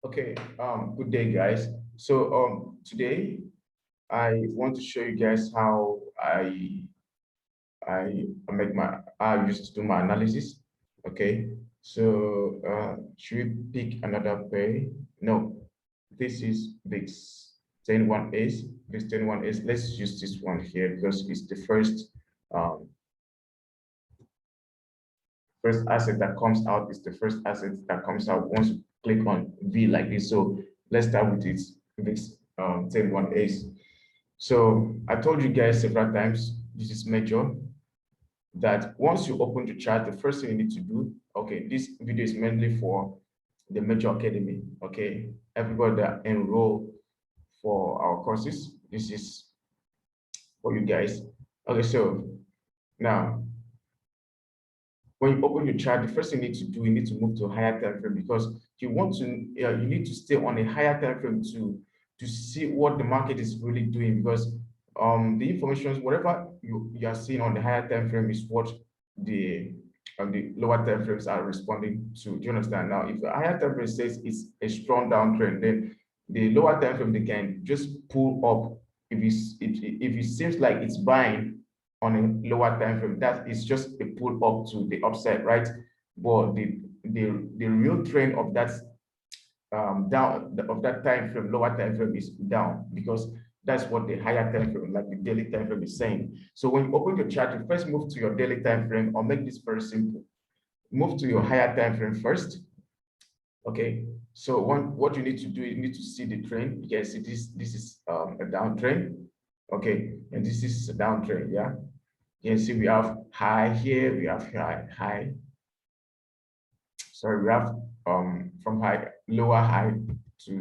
Okay, good day, guys. So today I want to show you guys how I I used to do my analysis. Okay, so should we pick another pay? No, this is VIX 101 A's. VIX 101 A's. Let's use this one here because it's the first asset that comes out. Is the first asset that comes out once you click on V like this. So let's start with it. VIX 101 A's. So I told you guys several times, this is major, that once you open the chart, the first thing you need to do, okay, this video is mainly for the Major Academy, okay? Everybody that enroll for our courses, this is for you guys. Okay, so now, when you open your chart, the first thing you need to do, you need to move to a higher time frame because you want to, you need to stay on a higher time frame to see what the market is really doing because the information, whatever you are seeing on the higher time frame is what the lower time frames are responding to. Do you understand? Now, if the higher time frame says it's a strong downtrend, then the lower time frame they can just pull up. If it seems like it's buying on a lower time frame, that is just a pull up to the upside, right? But the real trend of that down of that time frame, lower time frame is down because that's what the higher time frame, like the daily time frame, is saying. So when you open your chart, you first move to your daily time frame, or make this very simple. Move to your higher time frame first. Okay. So what you need to do, you need to see the trend. You can see this is a downtrend. Okay, and this is a downtrend. Yeah. You can see we have high here, we have high. Sorry, we have from lower high to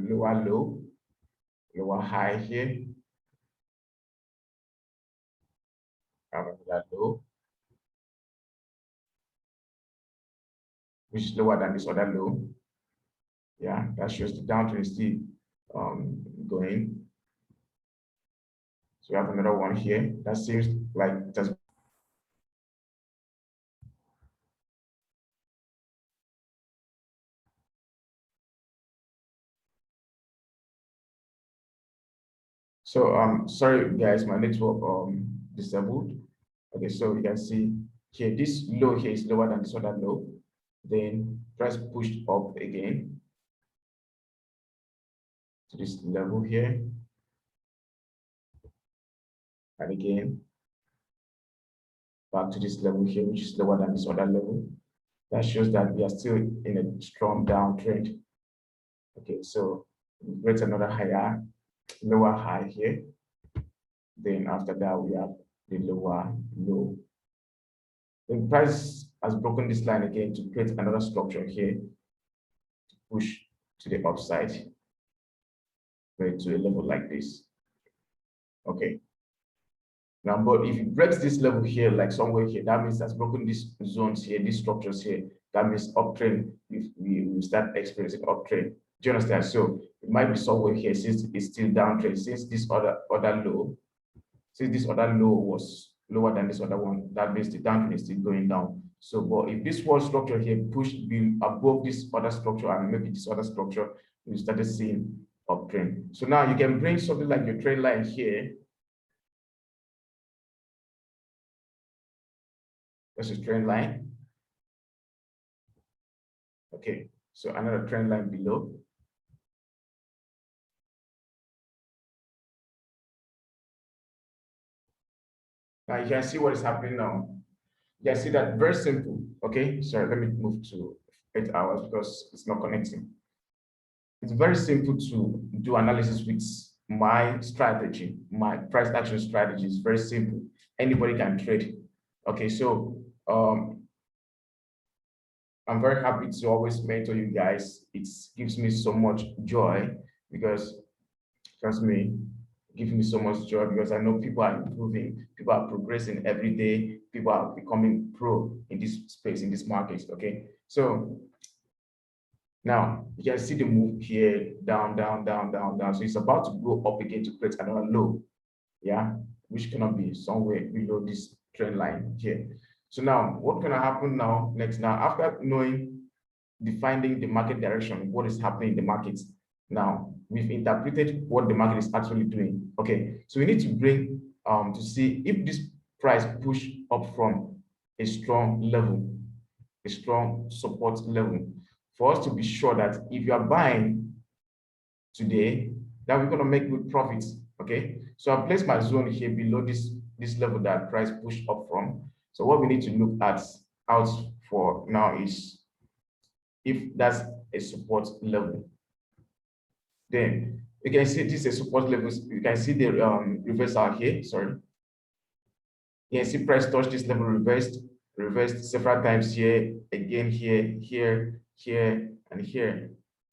lower high here. That low, which is lower than this other low. Yeah, that shows the downtrend is still going. So we have another one here. That seems like it has. So sorry guys, my network disabled. Okay, so you can see here this low here is lower than this other low. Then price pushed up again to this level here. And again, back to this level here, which is lower than this other level. That shows that we are still in a strong downtrend. Okay, so we break another higher, lower high here. Then after that, we have the lower low. The price has broken this line again to create another structure here to push to the upside, right, to a level like this. Okay. Now, but if it breaks this level here, like somewhere here, that means that's broken these zones here, these structures here. That means uptrend. If we start experiencing uptrend. Do you understand? So it might be somewhere here since it's still downtrend, since this other low, since this other low was lower than this other one, that means the downtrend is still going down. So, but if this whole structure here pushed be above this other structure and maybe this other structure, we started seeing uptrend. So now you can bring something like your trend line here. That's a trend line. Okay, so another trend line below. Now you can see what is happening now. You can see that very simple. Okay, sorry, let me move to 8 hours because it's not connecting. It's very simple to do analysis with my strategy. My price action strategy is very simple. Anybody can trade. Okay, so I'm very happy to always mentor you guys. It gives me so much joy because, trust me, it gives me so much joy because I know people are improving, people are progressing every day, people are becoming pro in this space, in this market. Okay, so now you can see the move here, down, down, down, down, down. So it's about to go up again to create another low, yeah, which cannot be somewhere below this trend line here. So now what's gonna happen now next? Now after knowing defining the market direction, what is happening in the markets. Now, we've interpreted what the market is actually doing. Okay, so we need to bring to see if this price push up from a strong level, a strong support level, for us to be sure that if you are buying today, that we're going to make good profits. Okay, so I place my zone here below this level that price pushed up from. So what we need to look at out for now is if that's a support level. Then you can see this is a support level. You can see the reversal here. Sorry. You can see price touch this level, reversed several times here, again here, here, and here,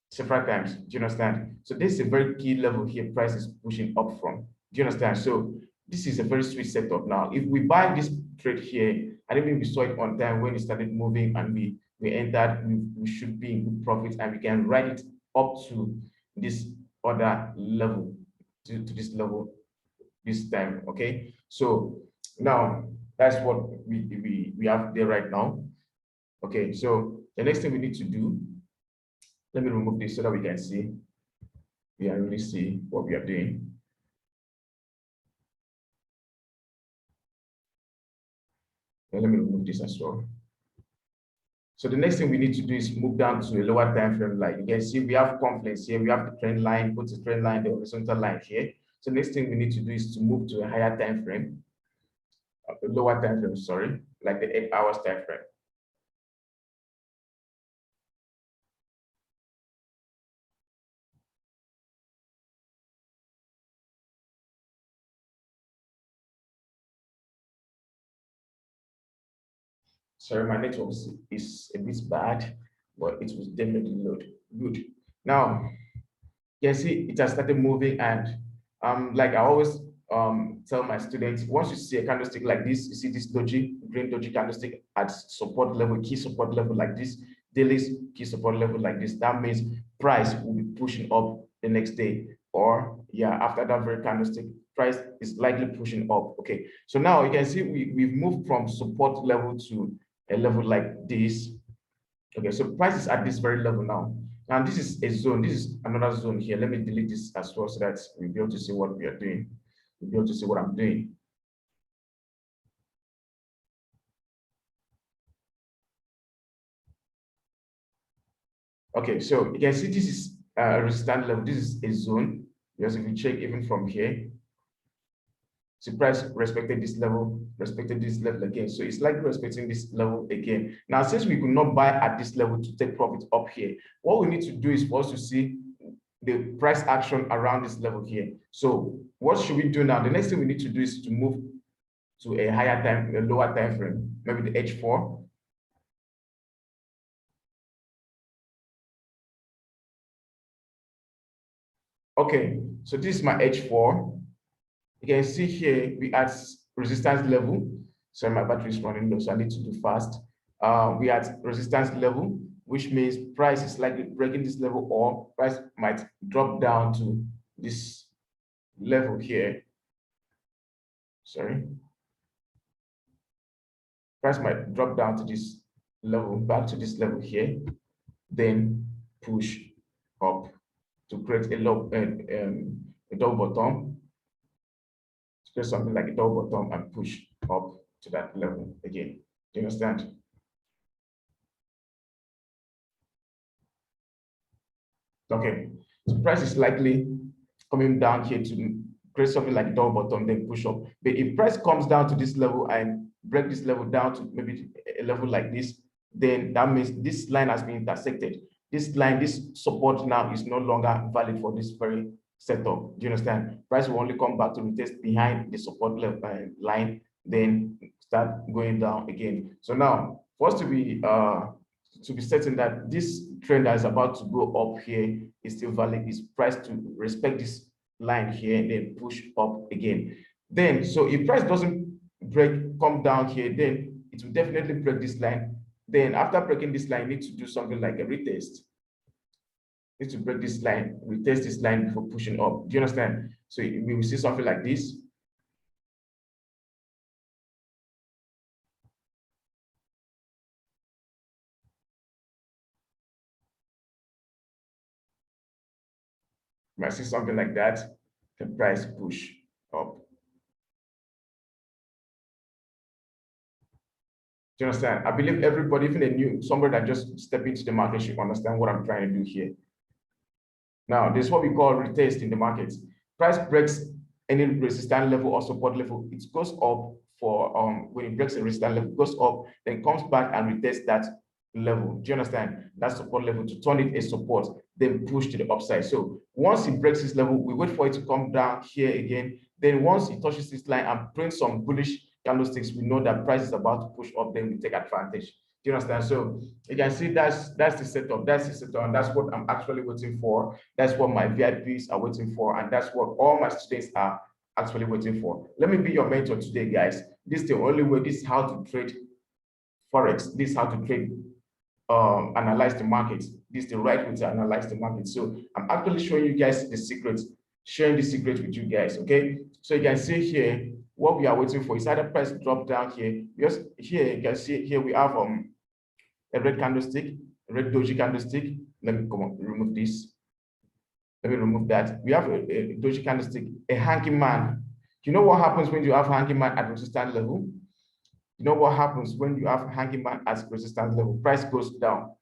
several times. Do you understand? So this is a very key level here. Price is pushing up from. Do you understand? So this is a very sweet setup. Now, if we buy this trade here, and even we saw it on time when it started moving, and we entered, we should be in good profit, and we can ride it up to this other level, to this level this time. Okay, so now that's what we have there right now. Okay, so the next thing we need to do, let me remove this so that we can see, we can really see what we are doing. And let me remove this as well. So the next thing we need to do is move down to a lower time frame. Like you can see, we have confluence here. We have the trend line, put the trend line, the horizontal line here. So next thing we need to do is to move to a higher time frame, a lower time frame, sorry, like the 8 hours time frame. Sorry, my network is a bit bad, but it was definitely load. Good. Now, you can see it has started moving, and like I always tell my students, once you see a candlestick like this, you see this doji, green doji candlestick at support level, key support level like this, daily key support level like this, that means price will be pushing up the next day, or yeah, after that very candlestick, price is likely pushing up. Okay, so now you can see we've moved from support level to a level like this. Okay, so price is at this very level now. And this is a zone. This is another zone here. Let me delete this as well so that we'll be able to see what we are doing. We'll be able to see what I'm doing. Okay, so you can see this is a resistance level. This is a zone. Because if you check even from here, so price respected this level again. So it's likely respecting this level again. Now, since we could not buy at this level to take profit up here, what we need to do is for us to see the price action around this level here. So what should we do now? The next thing we need to do is to move to a higher time, a lower time frame, maybe the H4. Okay, so this is my H4. You can see here we at resistance level. So my battery is running low, so I need to do fast. We at resistance level, which means price is likely breaking this level, or price might drop down to this level here. Sorry. Price might drop down to this level, back to this level here, then push up to create a low, a double bottom, to create something like a double bottom and push up to that level again. Do you understand? Okay, so price is likely coming down here to create something like a double bottom, then push up. But if price comes down to this level and break this level down to maybe a level like this, then that means this line has been intersected. This line, this support now is no longer valid for this very setup. Do you understand? Price will only come back to retest behind the support level, line, then start going down again. So now, for us to be certain that this trend that is about to go up here is still valid, is priced to respect this line here and then push up again. Then, so if price doesn't come down here, then it will definitely break this line. Then after breaking this line, you need to do something like a retest. You need to break this line, retest this line before pushing up. Do you understand? So we will see something like this. You might see something like that, the price push up. Do you understand? I believe everybody, even somebody that just step into the market should understand what I'm trying to do here. Now, this is what we call retest in the market. Price breaks any resistance level or support level. It goes up for when it breaks a resistance level, it goes up, then comes back and retests that level. Do you understand? That support level to turn it a support, then push to the upside. So once it breaks this level, we wait for it to come down here again. Then once it touches this line and brings some bullish candlesticks, we know that price is about to push up, then we take advantage. Do you understand? So you can see that's the setup, and that's what I'm actually waiting for. That's what my VIPs are waiting for, and that's what all my students are actually waiting for. Let me be your mentor today, guys. This is the only way. This is how to trade forex. This is how to trade, analyze the market. This is the right way to analyze the market. So I'm actually showing you guys the secrets, sharing the secret with you guys. Okay, so you can see here what we are waiting for is either price drop down here. Because here you can see here we have a red candlestick, a red doji candlestick. Let me come on, remove this. Let me remove that. We have a doji candlestick, a hanky man. You know what happens when you have hanky man at resistance level? You know what happens when you have hanky man at resistance level? Price goes down,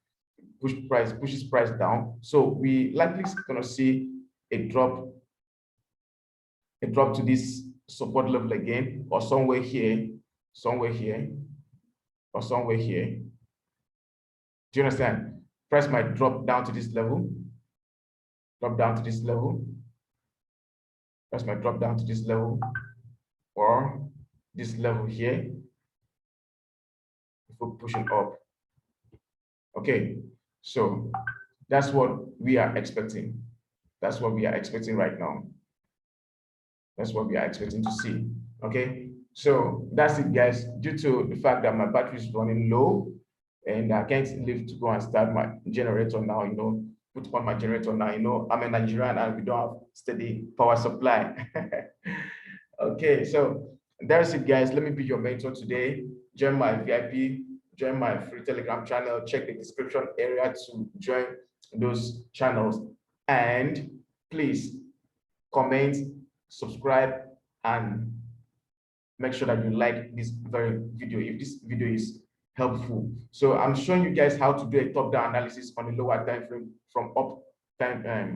pushes price down. So we likely gonna see a drop to this support level again, or somewhere here, or somewhere here. Do you understand? Price might drop down to this level, Price might drop down to this level, or this level here, if we're pushing up. Okay, so that's what we are expecting. That's what we are expecting right now. That's what we are expecting to see. Okay, so that's it, guys. Due to the fact that my battery is running low and I can't leave to go and start my generator now, put on my generator now, I'm a Nigerian and we don't have steady power supply. Okay, so that's it, guys. Let me be your mentor today. Join my VIP, join my free Telegram channel, check the description area to join those channels, and please comment, subscribe, and make sure that you like this very video if this video is helpful. So I'm showing you guys how to do a top-down analysis on a lower time frame, from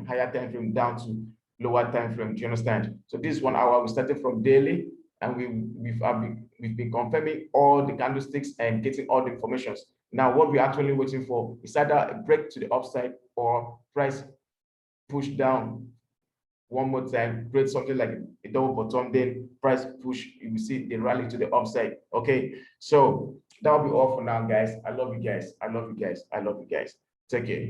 higher time frame down to lower time frame. Do you understand? So this 1 hour we started from daily, and we've been confirming all the candlesticks and getting all the informations. Now what we're actually waiting for is either a break to the upside or price push down one more time, create something like a double bottom, then price push, you will see the rally to the upside. Okay, so that'll be all for now, guys. I love you guys. Take care.